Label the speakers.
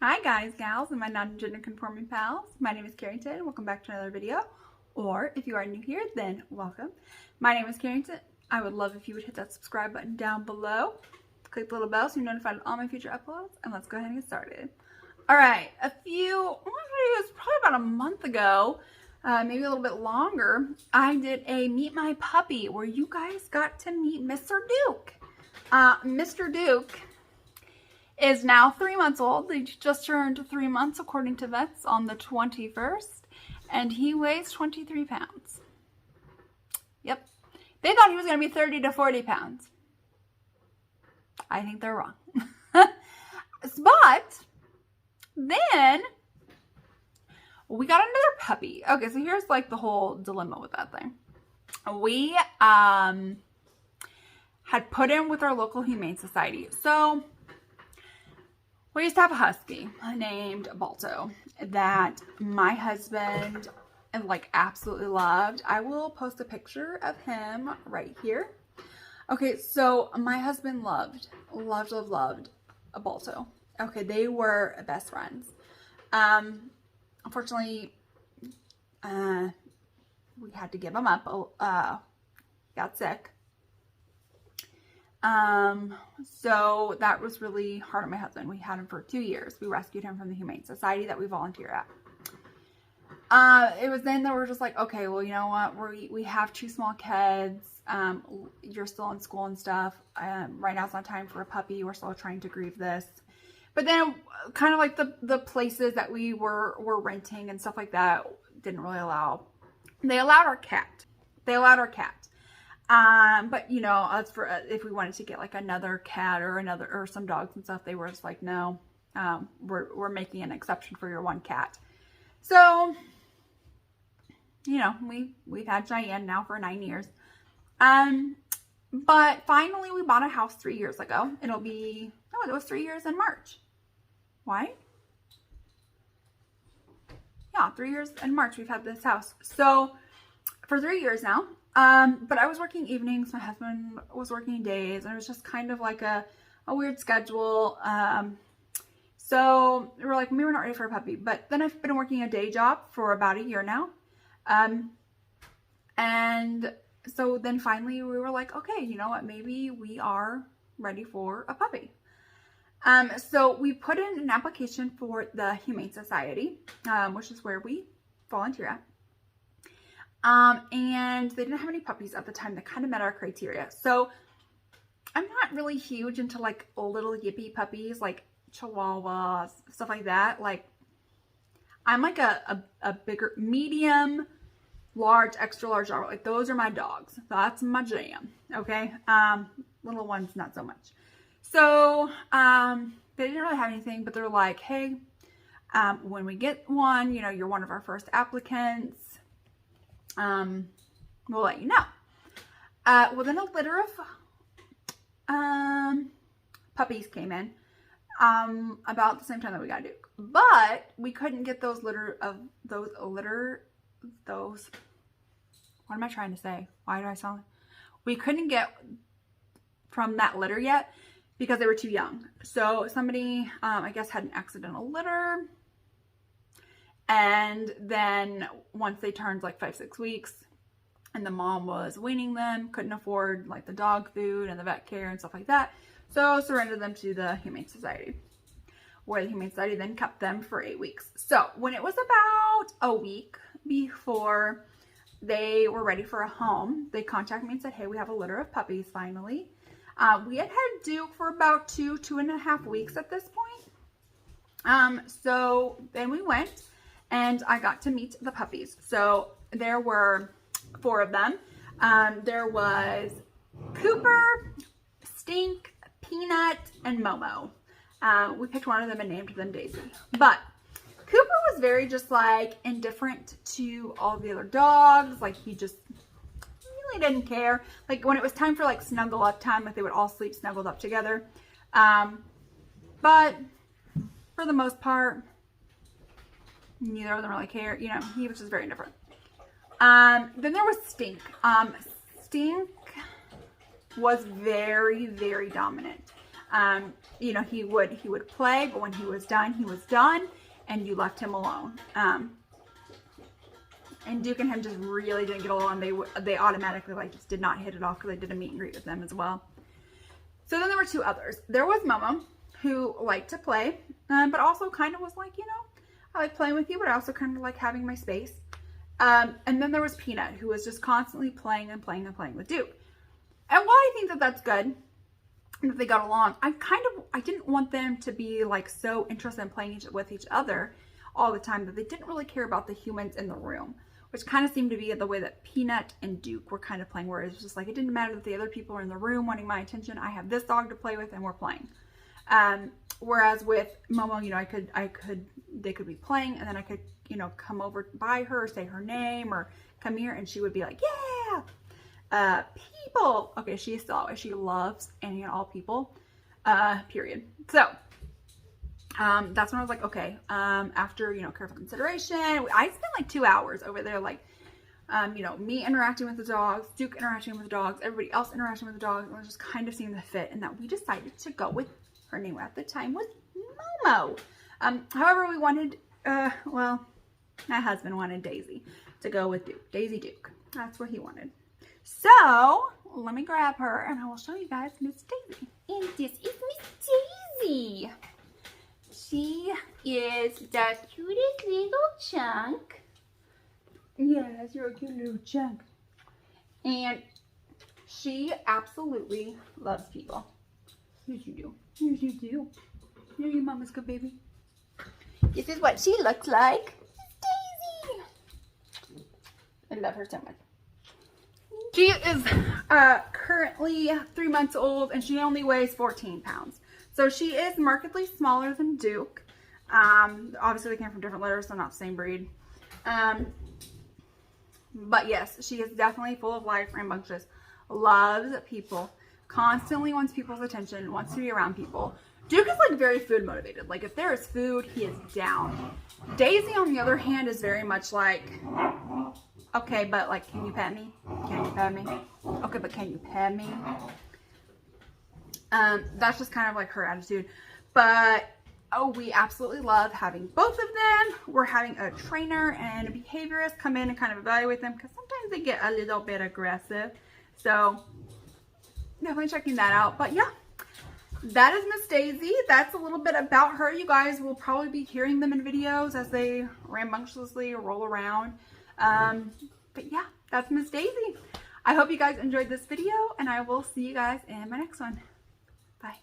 Speaker 1: Hi guys, gals, and my non-gender conforming pals. My name is Carrington and welcome back to another video. Or if you are new here, then welcome. My name is Carrington. I would love if you would hit that subscribe button down below. Click the little bell so you're notified of all my future uploads, and let's go ahead and get started. Alright, it was probably about a month ago, maybe a little bit longer, I did a Meet My Puppy where you guys got to meet Mr. Duke. Mr. Duke is now 3 months old. They just turned 3 months according to vets on the 21st, and he weighs 23 pounds. Yep. They thought he was going to be 30 to 40 pounds. I think they're wrong. But then we got another puppy. Okay, so here's like the whole dilemma with that thing. We had put in with our local humane society. So we used to have a husky named Balto that my husband like absolutely loved. I will post a picture of him right here. Okay, so my husband loved a Balto. Okay, they were best friends. Unfortunately, we had to give him up. Got sick. So that was really hard on my husband. We had him for 2 years. We rescued him from the Humane Society that we volunteer at. It was then that we're just like, okay, well, you know what? We have 2 small kids. You're still in school and stuff. Right now it's not time for a puppy. We're still trying to grieve this. But then kind of like the places that we were renting and stuff like that didn't really allow. They allowed our cat. But you know, as for if we wanted to get like another cat or some dogs and stuff, they were just like, no, we're making an exception for your one cat. So, you know, we've had Cheyenne now for 9 years. But finally we bought a house 3 years ago. It was 3 years in March. Why? Yeah, 3 years in March we've had this house. So for 3 years now. But I was working evenings, my husband was working days, and it was just kind of like a weird schedule. So we were like, maybe we're not ready for a puppy. But then I've been working a day job for about a year now. And so then finally we were like, okay, you know what? Maybe we are ready for a puppy. So we put in an application for the Humane Society, which is where we volunteer at. And they didn't have any puppies at the time that kind of met our criteria. So I'm not really huge into like little yippy puppies, like Chihuahuas, stuff like that. Like I'm like a bigger, medium, large, extra large dog. Like those are my dogs. That's my jam. Okay. Little ones, not so much. So, they didn't really have anything, but they're like, hey, when we get one, you know, you're one of our first applicants. We'll let you know. Well, then a litter of puppies came in about the same time that we got Duke, but we couldn't get those what am I trying to say? Why do I sound like we couldn't get from that litter yet because they were too young. So somebody I guess had an accidental litter. And then once they turned like 5-6 weeks and the mom was weaning them, couldn't afford like the dog food and the vet care and stuff like that. So surrendered them to the Humane Society, where the Humane Society then kept them for 8 weeks. So when it was about a week before they were ready for a home, they contacted me and said, hey, we have a litter of puppies finally. We had Duke for about 2.5 weeks at this point. So then we went. And I got to meet the puppies. So there were 4 of them. There was Cooper, Stink, Peanut, and Momo. We picked one of them and named them Daisy. But Cooper was very just like indifferent to all the other dogs. Like he just really didn't care. Like when it was time for like snuggle up time, like they would all sleep snuggled up together. But for the most part, neither of them really cared. You know, he was just very indifferent. Then there was Stink. Stink was very, very dominant. You know, he would play, but when he was done, and you left him alone. And Duke and him just really didn't get along. They automatically like just did not hit it off because I did a meet and greet with them as well. So then there were two others. There was Momo, who liked to play, but also kind of was like, you know, I like playing with you, but I also kind of like having my space. And then there was Peanut, who was just constantly playing with Duke. And while I think that that's good, that they got along, I didn't want them to be like so interested in playing with each other all the time that they didn't really care about the humans in the room, which kind of seemed to be the way that Peanut and Duke were kind of playing, where it was just like, it didn't matter that the other people are in the room wanting my attention. I have this dog to play with and we're playing. Whereas with Momo, you know, they could be playing and then I could, you know, come over by her, say her name or come here and she would be like, yeah, people. Okay. She loves any and all people, period. So, that's when I was like, okay, after, you know, careful consideration, I spent like 2 hours over there, like, you know, me interacting with the dogs, Duke interacting with the dogs, everybody else interacting with the dogs, and it was just kind of seeing the fit, and that we decided to go with, her name at the time was Momo. However, we wanted, well, my husband wanted Daisy to go with Duke, Daisy Duke. That's what he wanted. So, let me grab her, and I will show you guys Miss Daisy. And this is Miss Daisy. She is the cutest little chunk. Yes, you're a cute little chunk. And she absolutely loves people. Yes, you do. Yes, you do. You're your mama's good baby. This is what she looks like. Daisy. I love her so much. She is currently 3 months old and she only weighs 14 pounds. So she is markedly smaller than Duke. Obviously they came from different litters, so not the same breed. But yes, she is definitely full of life, rambunctious, loves people, constantly wants people's attention, wants to be around people. Duke is like very food motivated. Like if there is food, he is down. Daisy, on the other hand, is very much like, okay, but like, can you pet me? Can you pet me? Okay, but can you pet me? That's just kind of like her attitude. But, oh, we absolutely love having both of them. We're having a trainer and a behaviorist come in and kind of evaluate them because sometimes they get a little bit aggressive. So, definitely checking that out. But yeah, that is Miss Daisy. That's a little bit about her. You guys will probably be hearing them in videos as they rambunctiously roll around. But yeah, that's Miss Daisy. I hope you guys enjoyed this video and I will see you guys in my next one. Bye.